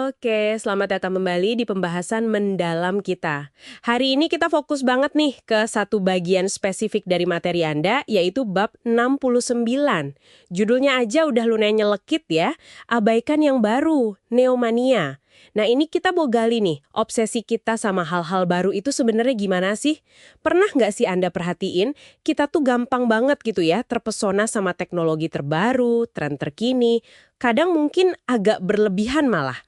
Oke, selamat datang kembali di pembahasan mendalam kita. Hari ini kita fokus banget nih ke satu bagian spesifik dari materi Anda, yaitu bab 69. Judulnya aja udah lumayan nyelekit ya, abaikan yang baru, neomania. Nah ini kita mau gali nih, obsesi kita sama hal-hal baru itu sebenarnya gimana sih? Pernah nggak sih Anda perhatiin, kita tuh gampang banget gitu ya, terpesona sama teknologi terbaru, tren terkini, kadang mungkin agak berlebihan malah.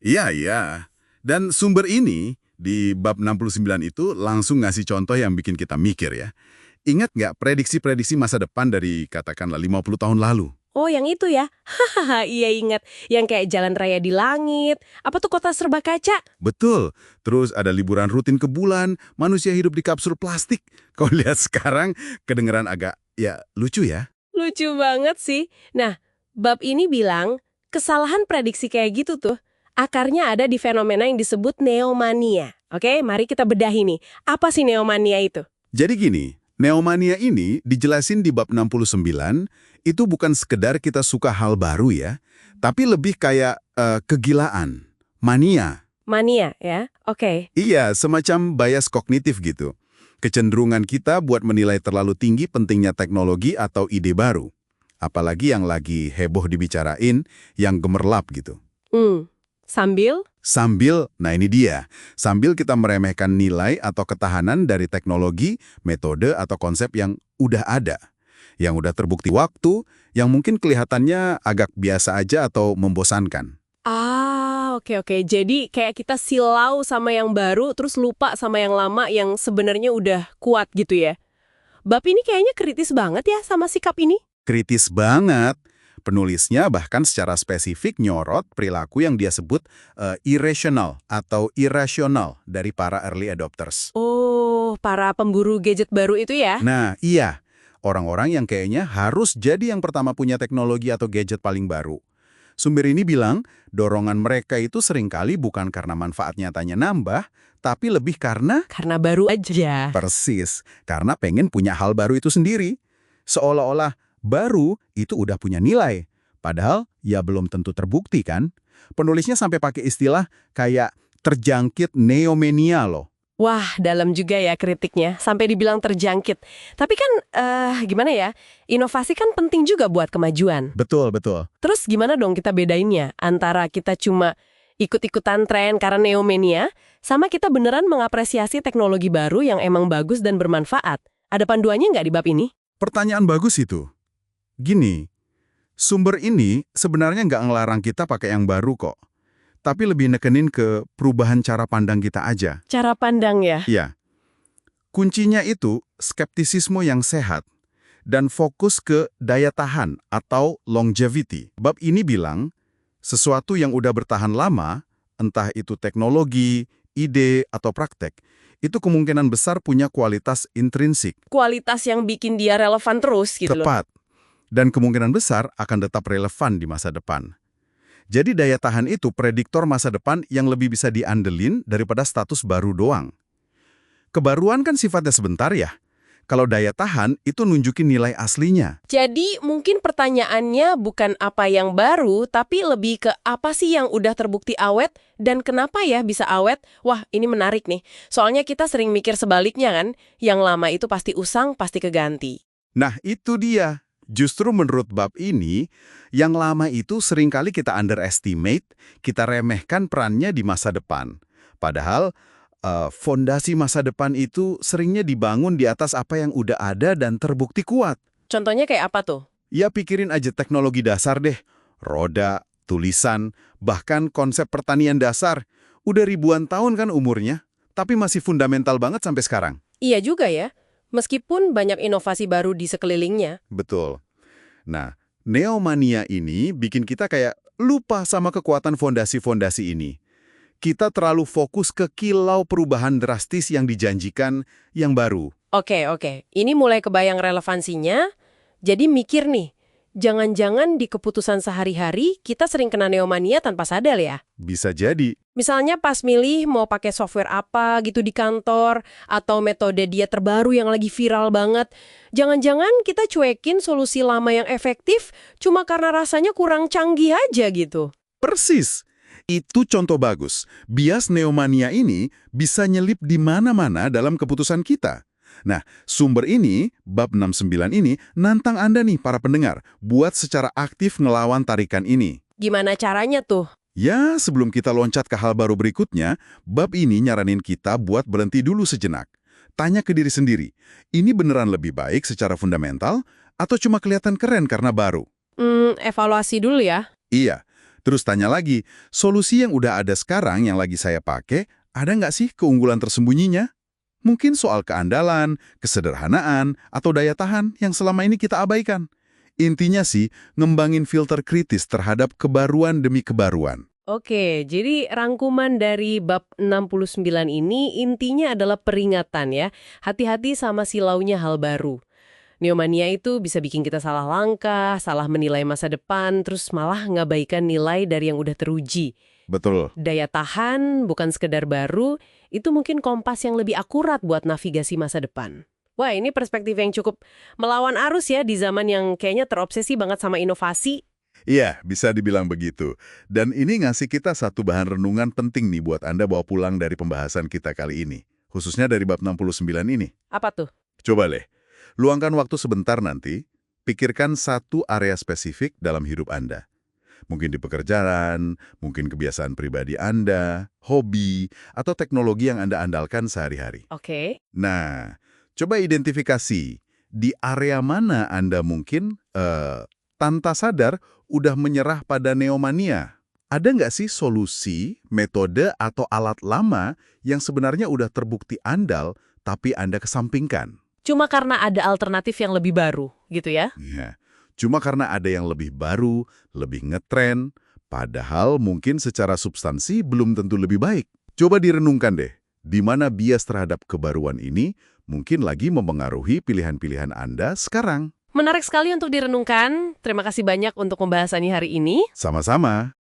Iya, iya. Dan sumber ini di bab 69 itu langsung ngasih contoh yang bikin kita mikir ya. Ingat nggak prediksi-prediksi masa depan dari katakanlah 50 tahun lalu? Oh, yang itu ya? Hahaha, iya ingat. Yang kayak jalan raya di langit. Apa tuh kota serba kaca? Betul. Terus ada liburan rutin ke bulan, manusia hidup di kapsul plastik. Kau lihat sekarang kedengeran agak, ya lucu ya. Lucu banget sih. Nah, bab ini bilang, kesalahan prediksi kayak gitu tuh, akarnya ada di fenomena yang disebut neomania. Oke, mari kita bedahi nih. Apa sih neomania itu? Jadi gini, neomania ini dijelasin di bab 69, itu bukan sekedar kita suka hal baru ya, tapi lebih kayak kegilaan, mania. Mania ya? Oke. Iya, semacam bias kognitif gitu. Kecenderungan kita buat menilai terlalu tinggi pentingnya teknologi atau ide baru. Apalagi yang lagi heboh dibicarain, yang gemerlap gitu. Sambil? Nah ini dia, sambil kita meremehkan nilai atau ketahanan dari teknologi, metode atau konsep yang udah ada. Yang udah terbukti waktu, yang mungkin kelihatannya agak biasa aja atau membosankan. Oke. Jadi kayak kita silau sama yang baru, terus lupa sama yang lama yang sebenarnya udah kuat gitu ya. Bab ini kayaknya kritis banget ya sama sikap ini. Kritis banget. Penulisnya bahkan secara spesifik nyorot perilaku yang dia sebut irrational atau irasional dari para early adopters. Oh, para pemburu gadget baru itu ya? Nah, iya. Orang-orang yang kayaknya harus jadi yang pertama punya teknologi atau gadget paling baru. Sumber ini bilang, dorongan mereka itu seringkali bukan karena manfaat nyatanya nambah, tapi lebih karena... Karena baru aja. Persis, karena pengen punya hal baru itu sendiri. Seolah-olah baru itu udah punya nilai. Padahal ya belum tentu terbukti kan. Penulisnya sampai pakai istilah kayak terjangkit neomania loh. Wah, dalam juga ya kritiknya, sampai dibilang terjangkit. Tapi kan, gimana ya, inovasi kan penting juga buat kemajuan. Betul, betul. Terus gimana dong kita bedainnya antara kita cuma ikut-ikutan tren karena neomania, sama kita beneran mengapresiasi teknologi baru yang emang bagus dan bermanfaat? Ada panduannya nggak di bab ini? Pertanyaan bagus itu. Gini, sumber ini sebenarnya nggak ngelarang kita pakai yang baru kok. Tapi lebih nekenin ke perubahan cara pandang kita aja. Cara pandang ya? Iya. Kuncinya itu skeptisisme yang sehat dan fokus ke daya tahan atau longevity. Bab ini bilang, sesuatu yang udah bertahan lama, entah itu teknologi, ide, atau praktek, itu kemungkinan besar punya kualitas intrinsik. Kualitas yang bikin dia relevan terus gitu loh. Tepat. Dan kemungkinan besar akan tetap relevan di masa depan. Jadi daya tahan itu prediktor masa depan yang lebih bisa diandelin daripada status baru doang. Kebaruan kan sifatnya sebentar ya. Kalau daya tahan itu nunjukin nilai aslinya. Jadi mungkin pertanyaannya bukan apa yang baru, tapi lebih ke apa sih yang udah terbukti awet dan kenapa ya bisa awet? Wah, ini menarik nih. Soalnya kita sering mikir sebaliknya kan, yang lama itu pasti usang, pasti keganti. Nah itu dia. Justru menurut bab ini, yang lama itu seringkali kita underestimate, kita remehkan perannya di masa depan. Padahal, fondasi masa depan itu seringnya dibangun di atas apa yang udah ada dan terbukti kuat. Contohnya kayak apa tuh? Ya pikirin aja teknologi dasar deh. Roda, tulisan, bahkan konsep pertanian dasar. Udah ribuan tahun kan umurnya, tapi masih fundamental banget sampai sekarang. Iya juga ya. Meskipun banyak inovasi baru di sekelilingnya. Betul. Nah, neomania ini bikin kita kayak lupa sama kekuatan fondasi-fondasi ini. Kita terlalu fokus ke kilau perubahan drastis yang dijanjikan yang baru. Oke. Ini mulai kebayang relevansinya. Jadi mikir nih, jangan-jangan di keputusan sehari-hari kita sering kena neomania tanpa sadar ya? Bisa jadi. Misalnya pas milih mau pakai software apa gitu di kantor, atau metode diet terbaru yang lagi viral banget. Jangan-jangan kita cuekin solusi lama yang efektif cuma karena rasanya kurang canggih aja gitu. Persis. Itu contoh bagus. Bias neomania ini bisa nyelip di mana-mana dalam keputusan kita. Nah, sumber ini, bab 69 ini, nantang Anda nih para pendengar, buat secara aktif ngelawan tarikan ini. Gimana caranya tuh? Ya, sebelum kita loncat ke hal baru berikutnya, bab ini nyaranin kita buat berhenti dulu sejenak. Tanya ke diri sendiri, ini beneran lebih baik secara fundamental atau cuma kelihatan keren karena baru? Evaluasi dulu ya. Iya. Terus tanya lagi, solusi yang udah ada sekarang yang lagi saya pakai, ada nggak sih keunggulan tersembunyinya? Mungkin soal keandalan, kesederhanaan, atau daya tahan yang selama ini kita abaikan. Intinya sih, ngembangin filter kritis terhadap kebaruan demi kebaruan. Oke, jadi rangkuman dari bab 69 ini intinya adalah peringatan ya. Hati-hati sama silaunya hal baru. Neomania itu bisa bikin kita salah langkah, salah menilai masa depan, terus malah ngabaikan nilai dari yang udah teruji. Betul. Daya tahan, bukan sekedar baru, itu mungkin kompas yang lebih akurat buat navigasi masa depan. Wah, ini perspektif yang cukup melawan arus ya di zaman yang kayaknya terobsesi banget sama inovasi. Iya, bisa dibilang begitu. Dan ini ngasih kita satu bahan renungan penting nih buat Anda bawa pulang dari pembahasan kita kali ini. Khususnya dari bab 69 ini. Apa tuh? Coba deh, luangkan waktu sebentar nanti, pikirkan satu area spesifik dalam hidup Anda. Mungkin di pekerjaan, mungkin kebiasaan pribadi Anda, hobi, atau teknologi yang Anda andalkan sehari-hari. Oke. Nah, coba identifikasi di area mana Anda mungkin tanpa sadar udah menyerah pada neomania. Ada nggak sih solusi, metode, atau alat lama yang sebenarnya udah terbukti andal, tapi Anda kesampingkan? Cuma karena ada alternatif yang lebih baru, gitu ya? Ya, cuma karena ada yang lebih baru, lebih ngetren, padahal mungkin secara substansi belum tentu lebih baik. Coba direnungkan deh, di mana bias terhadap kebaruan ini mungkin lagi mempengaruhi pilihan-pilihan Anda sekarang. Menarik sekali untuk direnungkan. Terima kasih banyak untuk pembahasannya hari ini. Sama-sama.